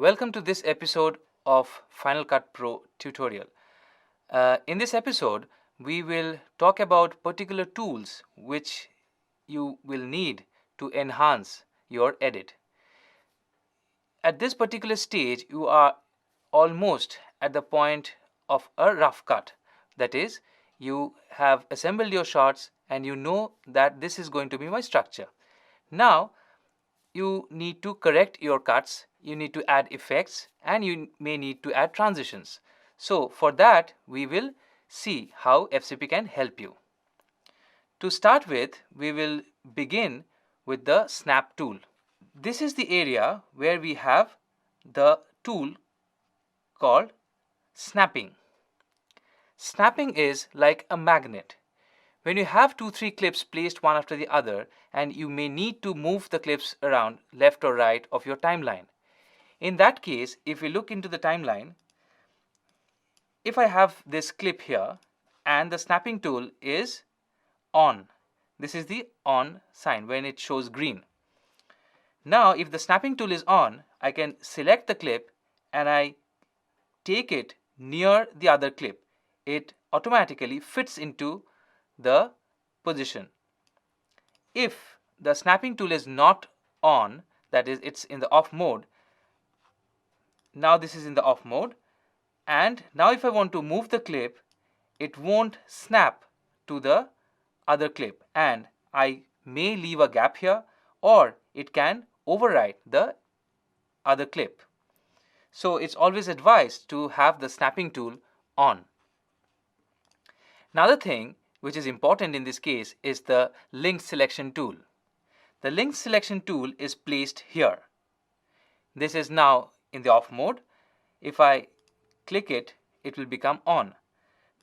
Welcome to this episode of Final Cut Pro tutorial. In this episode, we will talk about particular tools which you will need to enhance your edit. At this particular stage, you are almost at the point of a rough cut. That is, you have assembled your shots and you know that this is going to be my structure. Now, you need to correct your cuts, you need to add effects, and you may need to add transitions. So for that, we will see how FCP can help you. To start with, we will begin with the snap tool. This is the area where we have the tool called snapping. Snapping is like a magnet. When you have 2-3 clips placed one after the other, and you may need to move the clips around left or right of your timeline. In that case, if we look into the timeline, if I have this clip here and the snapping tool is on, this is the on sign when it shows green. Now, if the snapping tool is on, I can select the clip and I take it near the other clip. It automatically fits into the position. If the snapping tool is not on, that is, it's in the off mode, now this is in the off mode, and now if I want to move the clip, it won't snap to the other clip, and I may leave a gap here, or it can overwrite the other clip. So it's always advised to have the snapping tool on. Another thing which is important in this case is the link selection tool. The link selection tool is placed here. This is now in the off mode. If I click it, it will become on.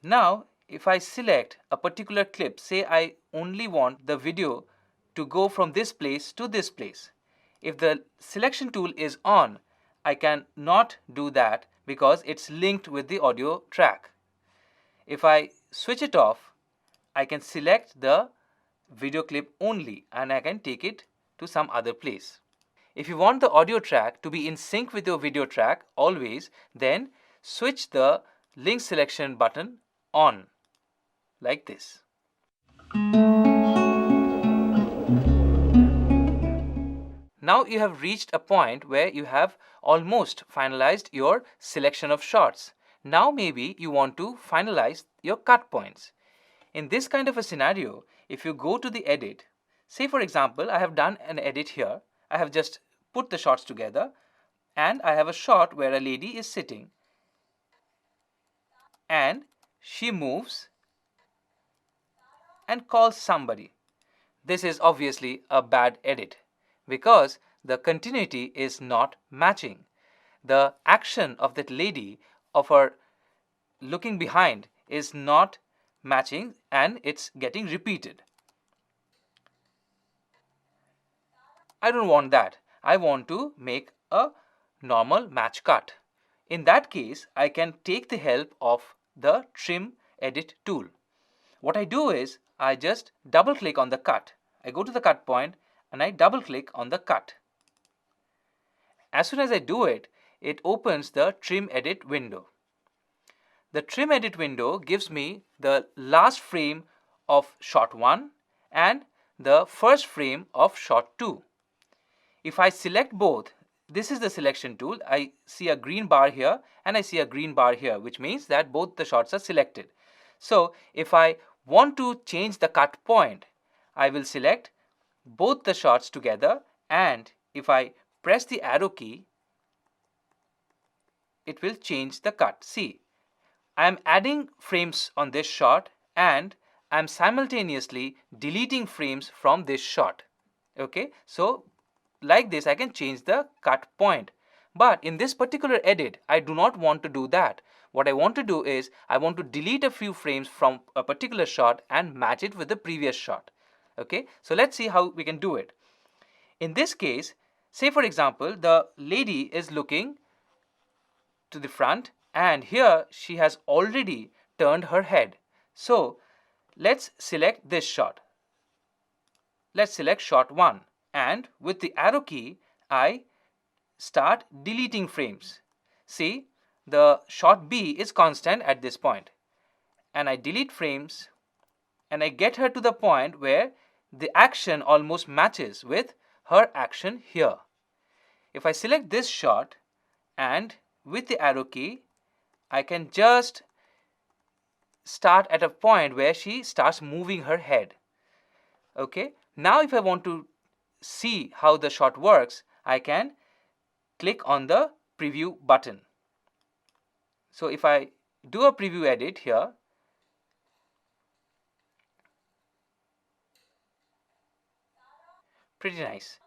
Now, if I select a particular clip, say I only want the video to go from this place to this place. If the selection tool is on, I can not do that because it's linked with the audio track. If I switch it off, I can select the video clip only and I can take it to some other place. If you want the audio track to be in sync with your video track always, then switch the link selection button on like this. Now you have reached a point where you have almost finalized your selection of shots. Now maybe you want to finalize your cut points. In this kind of a scenario, if you go to the edit, say for example, I have done an edit here. I have just put the shots together and I have a shot where a lady is sitting and she moves and calls somebody. This is obviously a bad edit because the continuity is not matching. The action of that lady, of her looking behind, is not matching and it's getting repeated. I don't want that. I want to make a normal match cut. In that case, I can take the help of the trim edit tool. What I do is I just double click on the cut. I go to the cut point and I double click on the cut. As soon as I do it, it opens the trim edit window. The trim edit window gives me the last frame of shot 1 and the first frame of shot 2. If I select both, this is the selection tool. I see a green bar here and I see a green bar here, which means that both the shots are selected. So if I want to change the cut point, I will select both the shots together, and if I press the arrow key, it will change the cut. See, I am adding frames on this shot and I am simultaneously deleting frames from this shot. Okay, so like this I can change the cut point. But in this particular edit, I do not want to do that. What I want to do is I want to delete a few frames from a particular shot and match it with the previous shot. Okay, so let's see how we can do it. In this case, say for example, the lady is looking to the front and here she has already turned her head. So let's select this shot. Let's select shot 1 and with the arrow key I start deleting frames. See, the shot B is constant at this point, and I delete frames and I get her to the point where the action almost matches with her action here. If I select this shot and with the arrow key, I can just start at a point where she starts moving her head. Okay, now if I want to see how the shot works, I can click on the preview button. So if I do a preview edit here, pretty nice.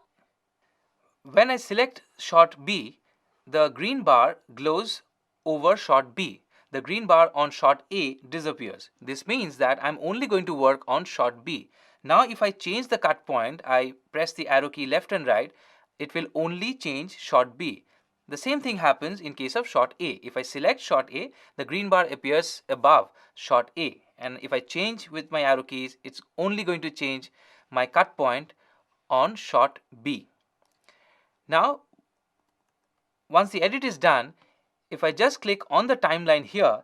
When I select shot B, the green bar glows over shot B. The green bar on shot A disappears. This means that I'm only going to work on shot B. Now if I change the cut point, I press the arrow key left and right, it will only change shot B. The same thing happens in case of shot A. If I select shot A, the green bar appears above shot A. And if I change with my arrow keys, it's only going to change my cut point on shot B. Now, once the edit is done, if I just click on the timeline here,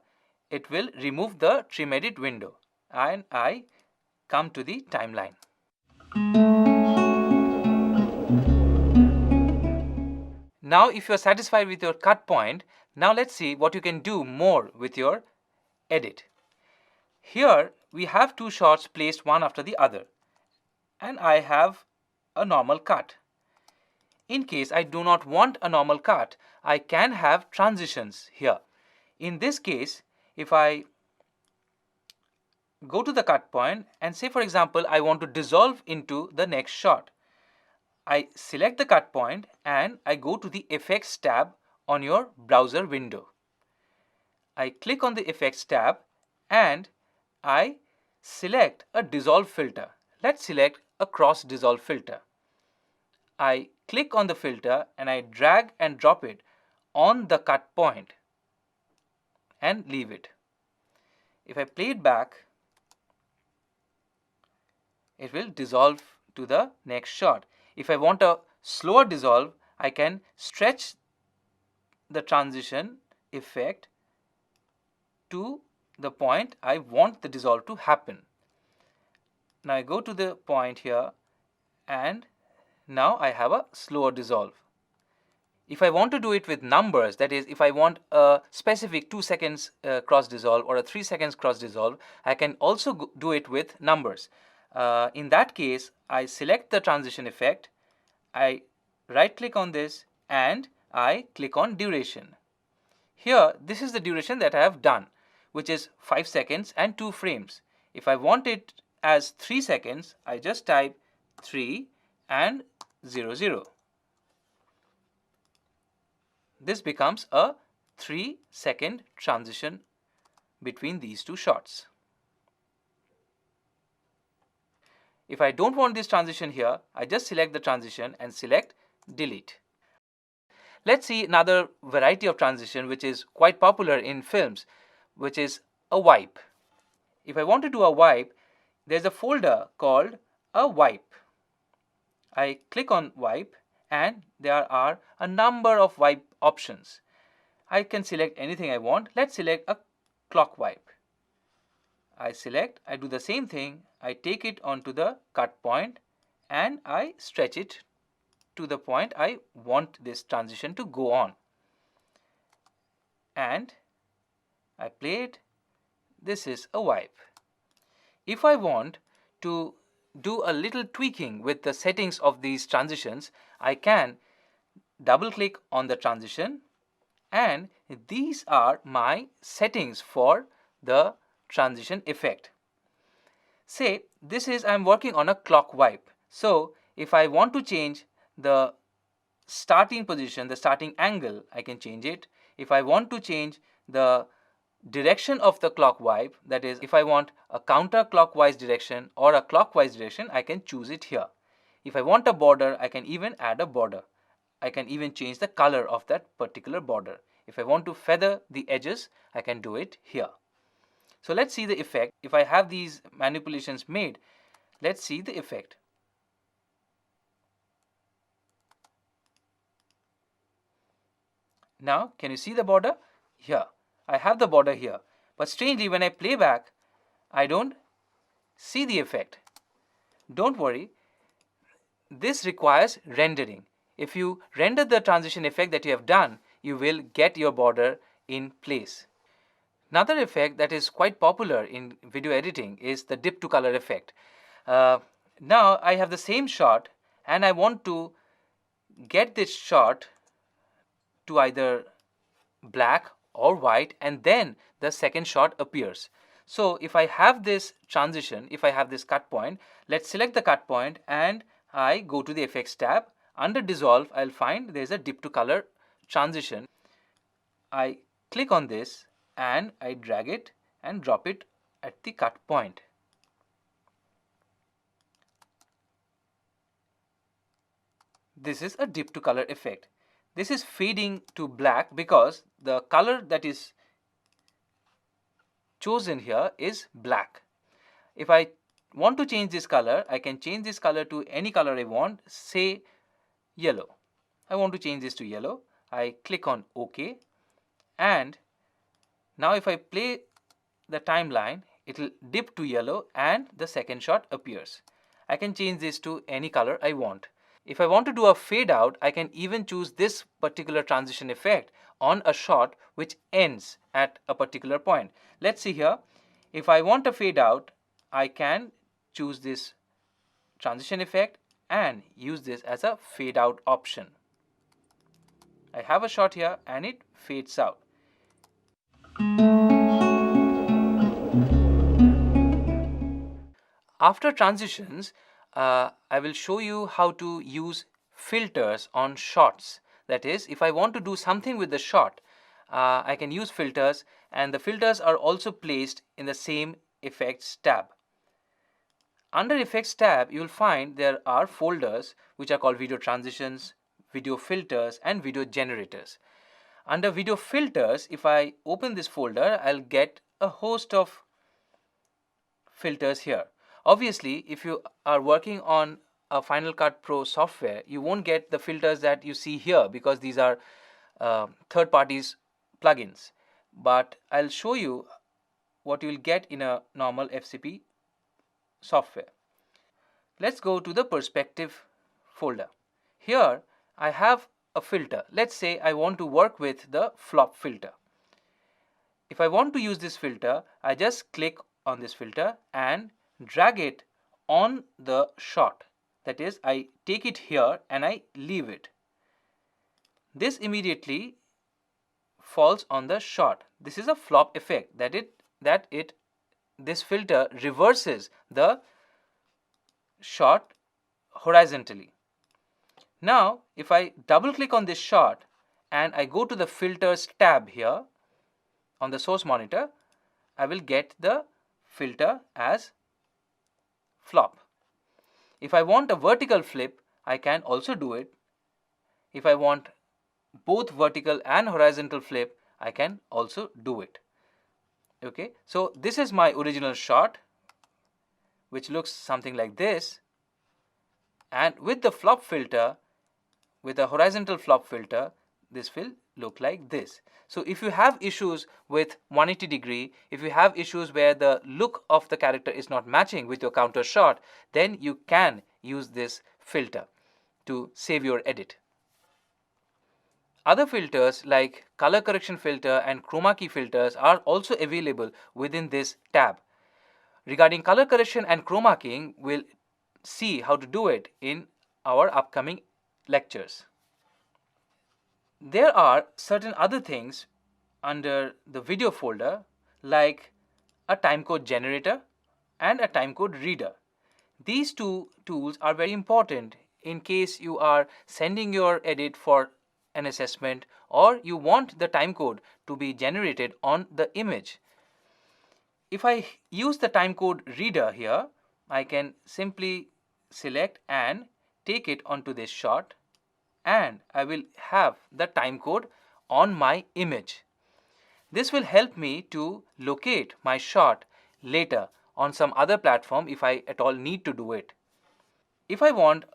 it will remove the trim edit window and I come to the timeline. Now, if you're satisfied with your cut point, now let's see what you can do more with your edit. Here we have two shots placed one after the other, and I have a normal cut. In case I do not want a normal cut, I can have transitions here. In this case, if I go to the cut point and say, for example, I want to dissolve into the next shot, I select the cut point and I go to the Effects tab on your browser window. I click on the Effects tab and I select a dissolve filter. Let's select a cross dissolve filter. I click on the filter and I drag and drop it on the cut point and leave it. If I play it back, it will dissolve to the next shot. If I want a slower dissolve, I can stretch the transition effect to the point I want the dissolve to happen. Now I go to the point here and now I have a slower dissolve. If I want to do it with numbers, that is, if I want a specific 2 seconds cross dissolve or a 3 seconds cross dissolve, I can also do it with numbers. In that case, I select the transition effect, I right click on this and I click on duration. Here, this is the duration that I have done, which is 5 seconds and 2 frames. If I want it as 3 seconds, I just type 3 and 00. This becomes a 3-second transition between these two shots. If I don't want this transition here, I just select the transition and select delete. Let's see another variety of transition which is quite popular in films, which is a wipe. If I want to do a wipe, there's a folder called a wipe. I click on wipe and there are a number of wipe options. I can select anything I want. Let's select a clock wipe. I select, I do the same thing, I take it onto the cut point and I stretch it to the point I want this transition to go on. And I play it. This is a wipe. If I want to do a little tweaking with the settings of these transitions, I can double click on the transition and these are my settings for the transition effect. Say this is I'm working on a clock wipe. So if I want to change the starting position, the starting angle, I can change it. If I want to change the direction of the clock wipe, that is, if I want a counterclockwise direction or a clockwise direction, I can choose it here. If I want a border, I can even add a border. I can even change the color of that particular border. If I want to feather the edges, I can do it here. So let's see the effect. If I have these manipulations made, let's see the effect. Now, can you see the border? Here, I have the border here. But strangely, when I play back, I don't see the effect. Don't worry, this requires rendering. If you render the transition effect that you have done, you will get your border in place. Another effect that is quite popular in video editing is the dip to color effect. Now I have the same shot and I want to get this shot to either black or white, and then the second shot appears. So if I have this transition, if I have this cut point, let's select the cut point and I go to the effects tab. Under dissolve, I'll find there's a dip to color transition. I click on this and I drag it and drop it at the cut point. This is a dip to color effect. This is fading to black because the color that is chosen here is black. If I want to change this color, I can change this color to any color I want, say yellow. I want to change this to yellow. I click on OK, and now if I play the timeline, it will dip to yellow and the second shot appears. I can change this to any color I want. If I want to do a fade out, I can even choose this particular transition effect on a shot which ends at a particular point. Let's see here. If I want a fade out, I can choose this transition effect and use this as a fade out option. I have a shot here and it fades out. After transitions, I will show you how to use filters on shots. That is, if I want to do something with the shot, I can use filters, and the filters are also placed in the same effects tab. Under effects tab, you will find there are folders which are called video transitions, video filters, and video generators. Under video filters, if I open this folder, I'll get a host of filters here. Obviously, if you are working on a Final Cut Pro software, you won't get the filters that you see here because these are third parties plugins. But I'll show you what you will get in a normal FCP software. Let's go to the perspective folder. Here I have a filter. Let's say I want to work with the flop filter. If I want to use this filter, I just click on this filter and drag it on the shot. That is, I take it here and I leave it. This immediately falls on the shot. This is a flop effect, this filter reverses the shot horizontally. Now if I double click on this shot and I go to the filters tab here on the source monitor, I will get the filter as flop. If I want a vertical flip, I can also do it. If I want both vertical and horizontal flip, I can also do it. Okay, so this is my original shot, which looks something like this, and with the flop filter, with a horizontal flop filter, this will look like this. So if you have issues with 180 degree, if you have issues where the look of the character is not matching with your counter shot, then you can use this filter to save your edit. Other filters like color correction filter and chroma key filters are also available within this tab. Regarding color correction and chroma keying, we'll see how to do it in our upcoming lectures. There are certain other things under the video folder like a timecode generator and a timecode reader. These two tools are very important in case you are sending your edit for an assessment or you want the timecode to be generated on the image. If I use the timecode reader here, I can simply select and take it onto this shot, and I will have the timecode on my image. This will help me to locate my shot later on some other platform if I at all need to do it. If I want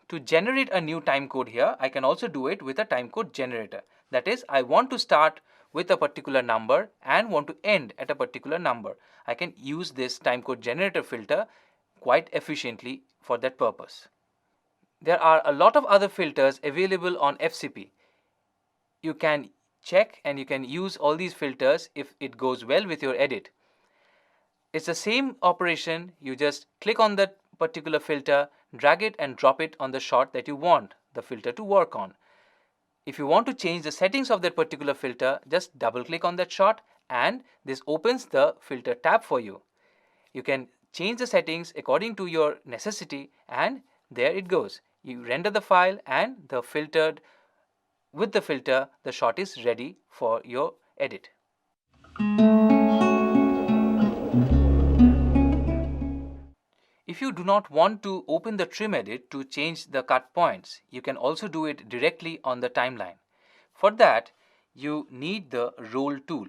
to generate a new timecode here, I can also do it with a timecode generator. That is, I want to start with a particular number and want to end at a particular number. I can use this timecode generator filter quite efficiently for that purpose. There are a lot of other filters available on FCP. You can check and you can use all these filters if it goes well with your edit. It's the same operation. You just click on that particular filter, drag it and drop it on the shot that you want the filter to work on. If you want to change the settings of that particular filter, just double click on that shot and this opens the filter tab for you. You can change the settings according to your necessity, and there it goes. You render the file and with the filter, the shot is ready for your edit. If you do not want to open the trim edit to change the cut points, you can also do it directly on the timeline. For that, you need the roll tool.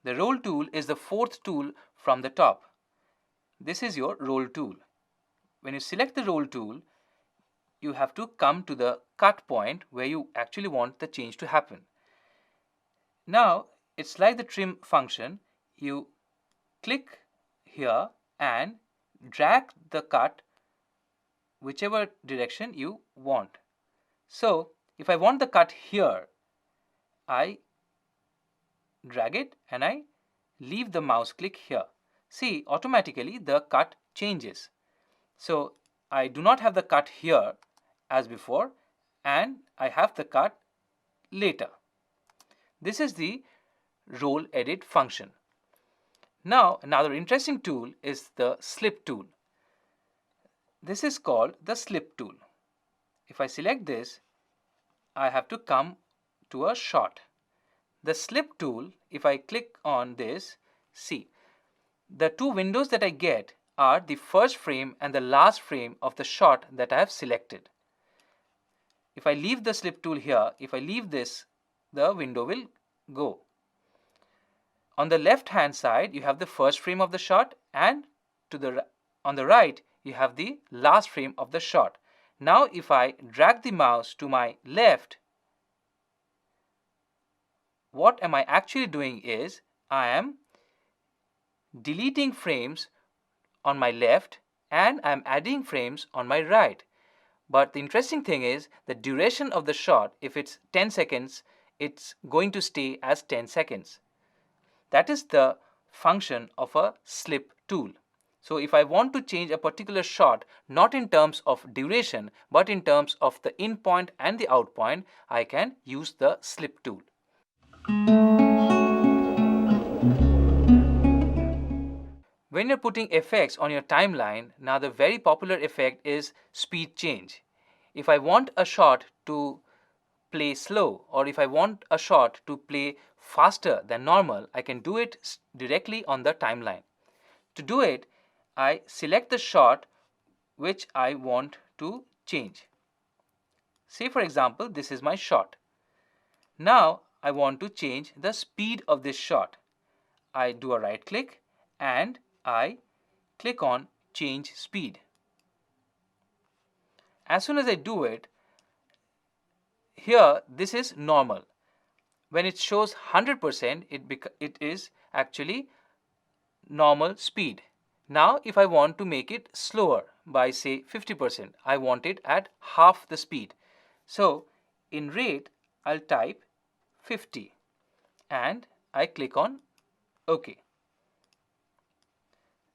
The roll tool is the fourth tool from the top. This is your roll tool. When you select the roll tool, you have to come to the cut point where you actually want the change to happen. Now, it's like the trim function. You click here and drag the cut whichever direction you want. So, if I want the cut here, I drag it and I leave the mouse click here. See, automatically the cut changes. So, I do not have the cut here as before, and I have the cut later. This is the roll edit function. Now, another interesting tool is the slip tool. This is called the slip tool. If I select this, I have to come to a shot. The slip tool, if I click on this, see, the two windows that I get are the first frame and the last frame of the shot that I have selected. If I leave the slip tool here, if I leave this, the window will go. On the left hand side, you have the first frame of the shot, and on the right, you have the last frame of the shot. Now, if I drag the mouse to my left, what am I actually doing is I am deleting frames on my left and I am adding frames on my right. But the interesting thing is the duration of the shot, if it's 10 seconds, it's going to stay as 10 seconds. That is the function of a slip tool. So if I want to change a particular shot, not in terms of duration, but in terms of the in point and the out point, I can use the slip tool. When you're putting effects on your timeline, now the very popular effect is speed change. If I want a shot to play slow, or if I want a shot to play faster than normal, I can do it directly on the timeline. To do it, I select the shot which I want to change. Say for example, this is my shot. Now I want to change the speed of this shot. I do a right click and I click on change speed. As soon as I do it, here this is normal. When it shows 100%, it is actually normal speed. Now if I want to make it slower by say 50%, I want it at half the speed. So in rate, I'll type 50 and I click on OK.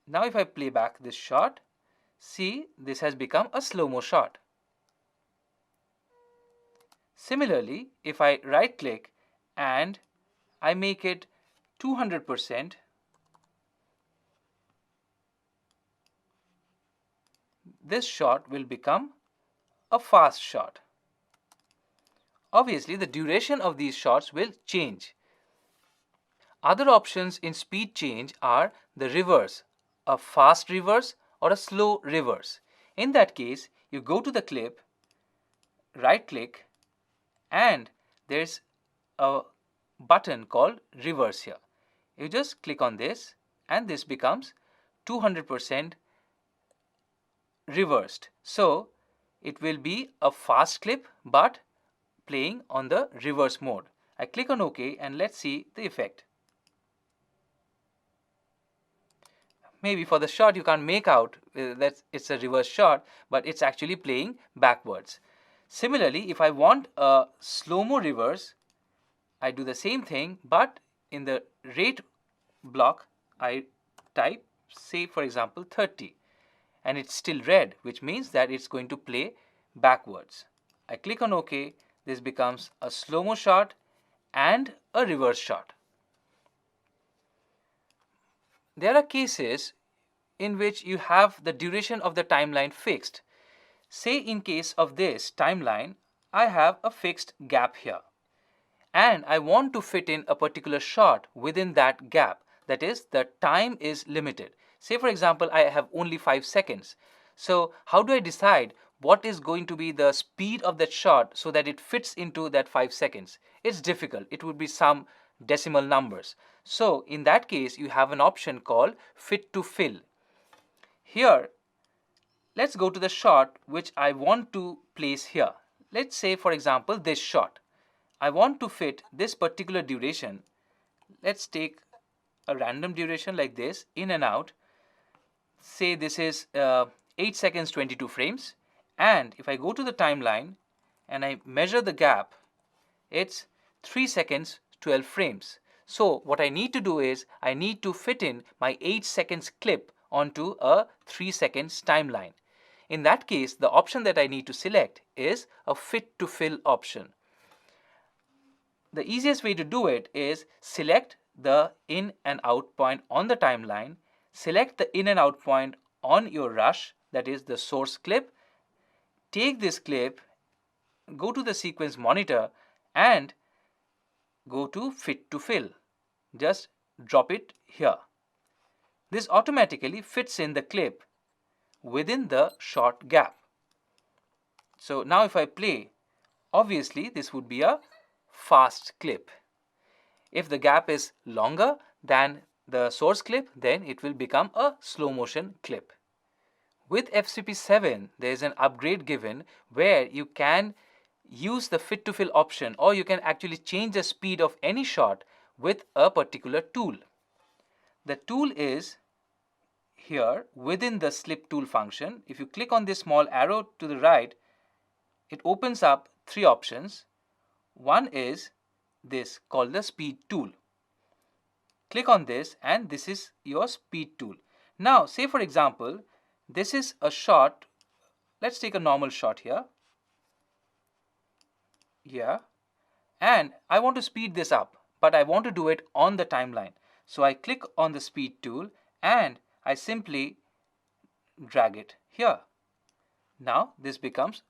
Now if I play back this shot, see, this has become a slow-mo shot. Similarly, if I right click and I make it 200%, this shot will become a fast shot. Obviously, the duration of these shots will change. Other options in speed change are the reverse, a fast reverse or a slow reverse. In that case, you go to the clip, right click, and there's a button called reverse here. You just click on this and this becomes 200% reversed. So it will be a fast clip but playing on the reverse mode. I click on OK and let's see the effect. Maybe for the shot you can't make out that it's a reverse shot, but it's actually playing backwards. Similarly, if I want a slow-mo reverse, I do the same thing, but in the rate block I type, say for example 30, and it's still red, which means that it's going to play backwards. I click on OK. This becomes a slow-mo shot and a reverse shot. There are cases in which you have the duration of the timeline fixed. Say in case of this timeline, I have a fixed gap here, and I want to fit in a particular shot within that gap. That is, the time is limited. Say for example, I have only 5 seconds. So how do I decide what is going to be the speed of that shot so that it fits into that 5 seconds? It's difficult. It would be some decimal numbers. So in that case, you have an option called fit to fill. Here, let's go to the shot which I want to place here. Let's say for example this shot. I want to fit this particular duration. Let's take a random duration like this, in and out. Say this is 8 seconds 22 frames, and if I go to the timeline and I measure the gap, it's 3 seconds 12 frames. So what I need to do is I need to fit in my 8 seconds clip onto a 3 seconds timeline. In that case, the option that I need to select is a fit to fill option. The easiest way to do it is select the in and out point on the timeline, select the in and out point on your rush, that is the source clip, take this clip, go to the sequence monitor and go to fit to fill. Just drop it here. This automatically fits in the clip within the short gap. So now if I play, obviously this would be a fast clip. If the gap is longer than the source clip, then it will become a slow motion clip. With FCP7, there is an upgrade given where you can use the fit to fill option, or you can actually change the speed of any shot with a particular tool. The tool is here within the slip tool function. If you click on this small arrow to the right, it opens up 3 options. One is this called the speed tool. Click on this and this is your speed tool. Now say for example this is a shot. Let's take a normal shot here, and I want to speed this up, but I want to do it on the timeline. So I click on the speed tool and I simply drag it here. Now this becomes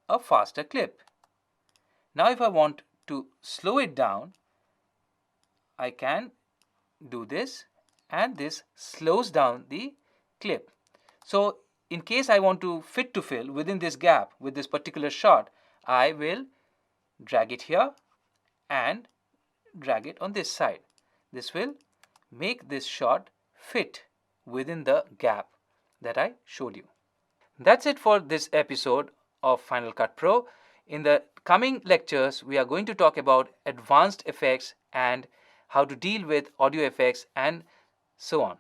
a faster clip. Now if I want to slow it down, I can do this and this slows down the clip. So in case I want to fit to fill within this gap with this particular shot, I will drag it here and drag it on this side. This will make this shot fit within the gap that I showed you. That's it for this episode of Final Cut Pro. In the coming lectures, we are going to talk about advanced effects and how to deal with audio effects and so on.